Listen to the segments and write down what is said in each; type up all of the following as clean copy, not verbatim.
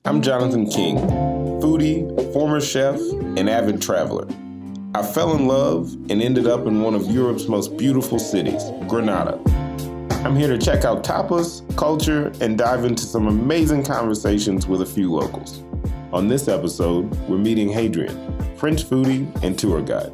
I'm Johnathan King, foodie, former chef, and avid traveler. I fell in love and ended up in one of Europe's most beautiful cities, Granada. I'm here to check out tapas, culture, and dive into some amazing conversations with a few locals. On this episode, we're meeting Hadrian, French foodie and tour guide.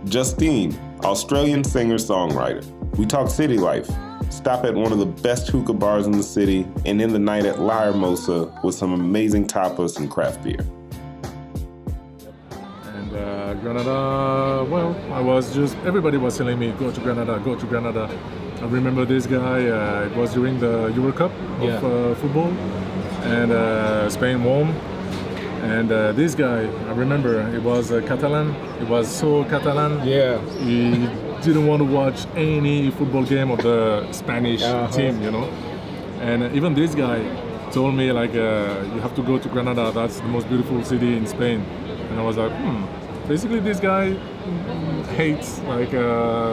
Justine, Australian singer-songwriter. We talk city life, stop at one of the best hookah bars in the city, and end the night at La Hermosa with some amazing tapas and craft beer. And Granada, well, everybody was telling me, go to Granada, go to Granada. I remember this guy, it was during the Euro Cup of football, and Spain won. And this guy, I remember, it was Catalan. It was so Catalan. Yeah. He didn't want to watch any football game of the Spanish team, you know. And even this guy told me, like, you have to go to Granada. That's the most beautiful city in Spain. And I was like, Basically, this guy hates, like,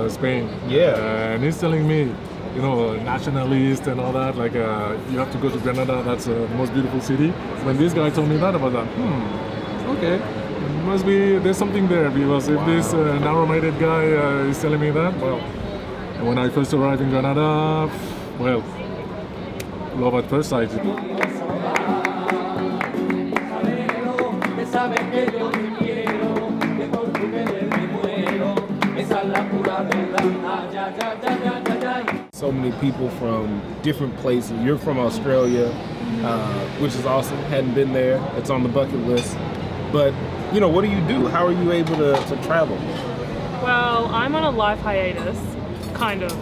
Spain. Yeah. And he's telling me, you know, nationalist and all that, like, you have to go to Granada, that's the most beautiful city. When this guy told me that, I was like, okay, must be, there's something there, because if this narrow-minded guy is telling me that, well, and when I first arrived in Granada, well, love at first sight. So many people from different places. You're from Australia, which is awesome. Hadn't been there. It's on the bucket list. But, you know, what do you do? How are you able to travel? Well, I'm on a life hiatus, kind of.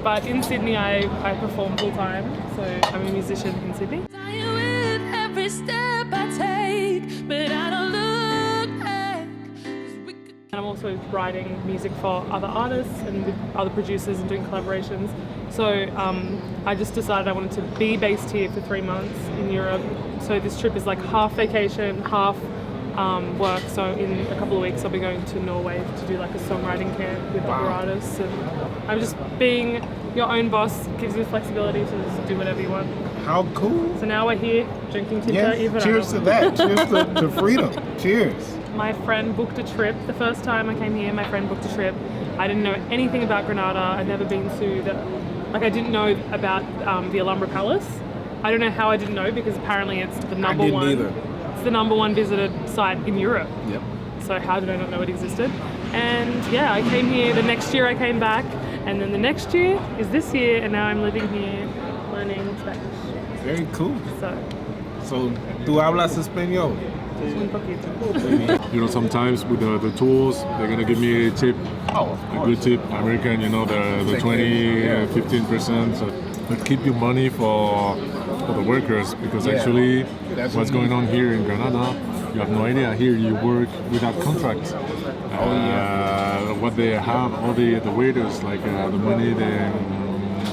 But in Sydney, I perform full time. So I'm a musician in Sydney. Every step I take, but I don't look back. And I'm also writing music for other artists and with other producers and doing collaborations. So I just decided I wanted to be based here for 3 months in Europe. So this trip is like half vacation, half work. So in a couple of weeks I'll be going to Norway to do like a songwriting camp with other artists. And I'm just being your own boss gives you flexibility to just do whatever you want. How cool. So now we're here drinking Tinta. Cheers to that. Cheers to freedom. Cheers. My friend booked a trip. The first time I came here, my friend booked a trip. I didn't know anything about Granada. I'd never been to I didn't know about the Alhambra Palace. I don't know how I didn't know, because apparently it's the number one. Either. It's the number one visited site in Europe. Yep. So how did I not know it existed? And yeah, I came here. The next year I came back, and then the next year is this year, and now I'm living here, learning Spanish. Very cool. So ¿tú hablas español? un poquito. You know, sometimes with the tours, they're gonna give me a tip, Oh, a good tip. American, you know, the 20, 15%. So, but keep your money for the workers, because actually, what's going on here in Granada, you have no idea. Here you work without contract. What they have, all the waiters, like the money they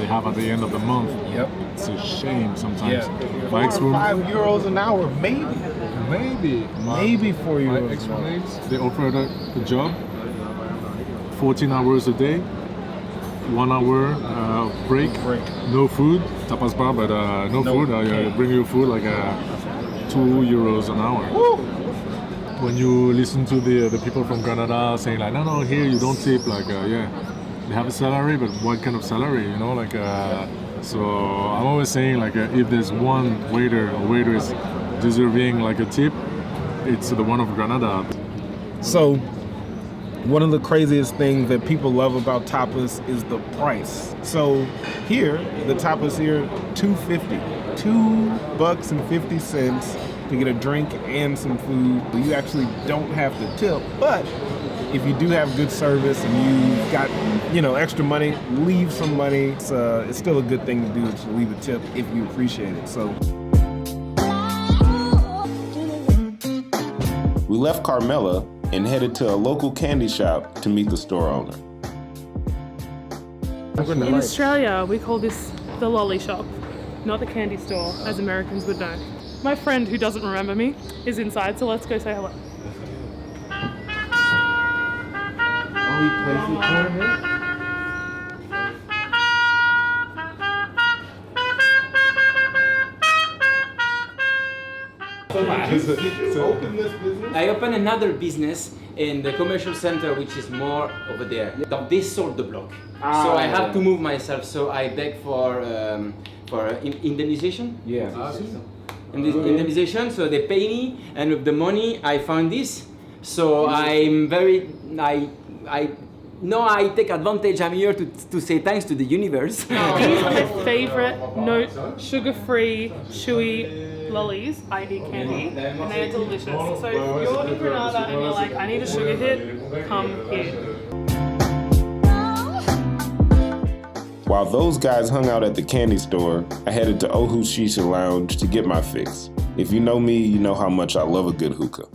have at the end of the month. Yep. It's a shame sometimes. Yeah. My 4 or 5 euros an hour, maybe 4 euros. My ex-colleagues, they offered a job, 14 hours a day, 1 hour break, no food, tapas bar, but no food. I bring you food, like 2 euros an hour. Woo! When you listen to the people from Granada saying like, no, here you don't tip, like, they have a salary, but what kind of salary, you know, like, so I'm always saying, like, if there's one waiter or waitress deserving like a tip, it's the one of Granada. So, one of the craziest things that people love about tapas is the price. So here, the tapas here, $2.50, $2.50 to get a drink and some food. You actually don't have to tip, but if you do have good service and you've got, you know, extra money, leave some money. It's still a good thing to do, to leave a tip if you appreciate it. So. We left Carmela and headed to a local candy shop to meet the store owner. In Australia, we call this the lolly shop, not the candy store, as Americans would know. My friend, who doesn't remember me, is inside, so let's go say hello. Oh, he plays the tournament? I opened another business in the commercial center, which is more over there. They sold the block, so I have to move myself. So I beg for indemnization. Yeah. Indemnization. So they pay me, and with the money I found this. So I'm very I take advantage. I'm here to say thanks to the universe. These are my favorite, no sugar-free, chewy lollies, ID candy, and they are delicious. So if you're in Granada and you're like, I need a sugar hit, come here. While those guys hung out at the candy store, I headed to Ohu Shisha Lounge to get my fix. If you know me, you know how much I love a good hookah.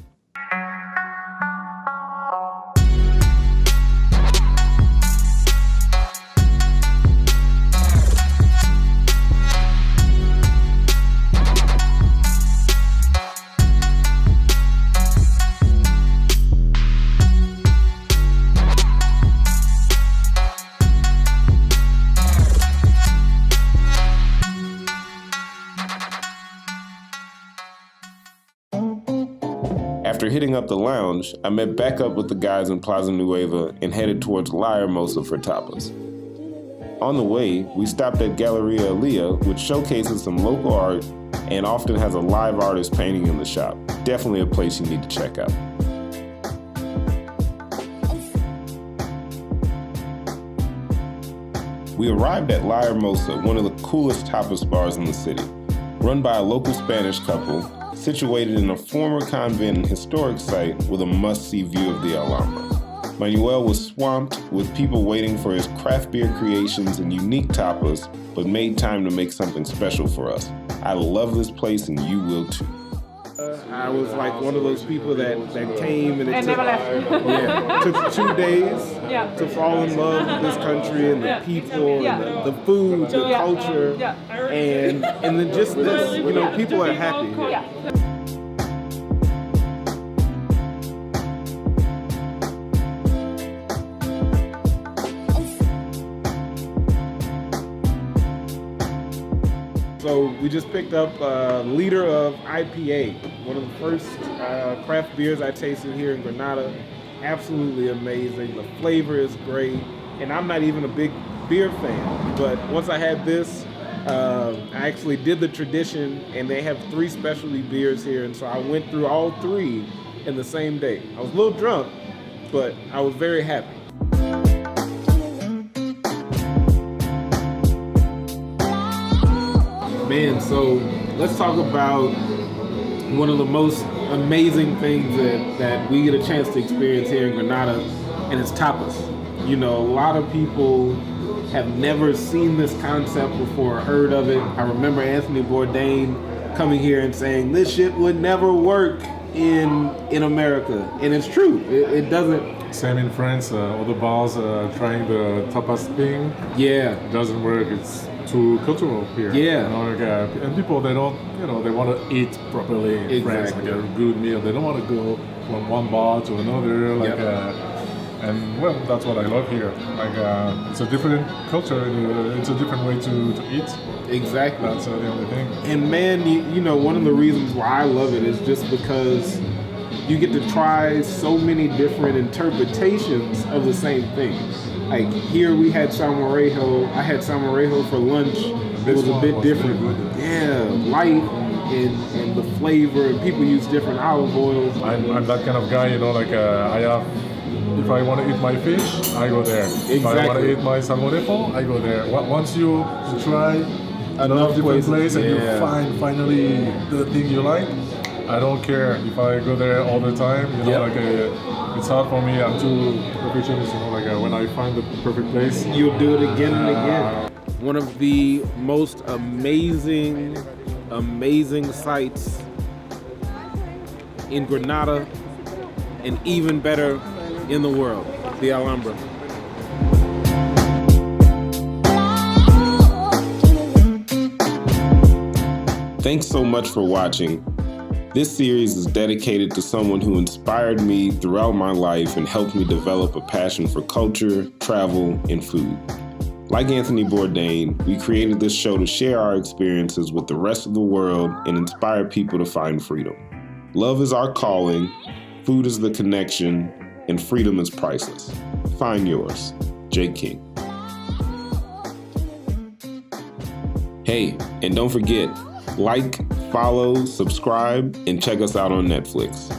After hitting up the lounge, I met back up with the guys in Plaza Nueva and headed towards La Hermosa for tapas. On the way, we stopped at Galleria Lea, which showcases some local art and often has a live artist painting in the shop. Definitely a place you need to check out. We arrived at La Hermosa, one of the coolest tapas bars in the city, run by a local Spanish couple, situated in a former convent and historic site with a must-see view of the Alhambra. Manuel was swamped with people waiting for his craft beer creations and unique tapas, but made time to make something special for us. I love this place and you will too. I was like one of those people that came and And never left. took 2 days Yeah. to fall in love with this country and the people and the food, the culture, and then just this, you know, people are happy here. Yeah. So we just picked up a liter of IPA, one of the first craft beers I tasted here in Granada. Absolutely amazing. The flavor is great, and I'm not even a big beer fan, but once I had this, I actually did the tradition, and they have 3 specialty beers here, and so I went through all 3 in the same day. I was a little drunk, but I was very happy. Man, so let's talk about one of the most amazing things that we get a chance to experience here in Granada, and it's tapas. You know, a lot of people have never seen this concept before or heard of it. I remember Anthony Bourdain coming here and saying this shit would never work in America, and it's true. It doesn't. Same in France. Other bars trying the tapas thing. Yeah, It doesn't work. It's too cultural here. Yeah. You know, like, and people, they don't, you know, they want to eat properly in France, like a good meal. They don't want to go from one bar to another, like, and well, that's what I love here. Like, it's a different culture. It's a different way to eat. exactly. That's the only thing. And man, you know, one of the reasons why I love it is just because you get to try so many different interpretations of the same thing. Like here we had salmorejo. I had salmorejo for lunch. It was a bit different. Really Yeah, light and the flavor. And people use different olive oils. I'm that kind of guy, you know, like if I want to eat my fish, I go there. If I want to eat my salmorejo, I go there. Once you try enough different places and you find finally the thing you like, I don't care if I go there all the time. You know, like it's hard for me. I'm too perfectionist. You know, like when I find the perfect place, You'll do it again and again. One of the most amazing sights in Granada, and even better in the world, the Alhambra. Thanks so much for watching. This series is dedicated to someone who inspired me throughout my life and helped me develop a passion for culture, travel, and food. Like Anthony Bourdain, we created this show to share our experiences with the rest of the world and inspire people to find freedom. Love is our calling, food is the connection, and freedom is priceless. Find yours. Jake King. Hey, and don't forget, like, follow, subscribe, and check us out on Netflix.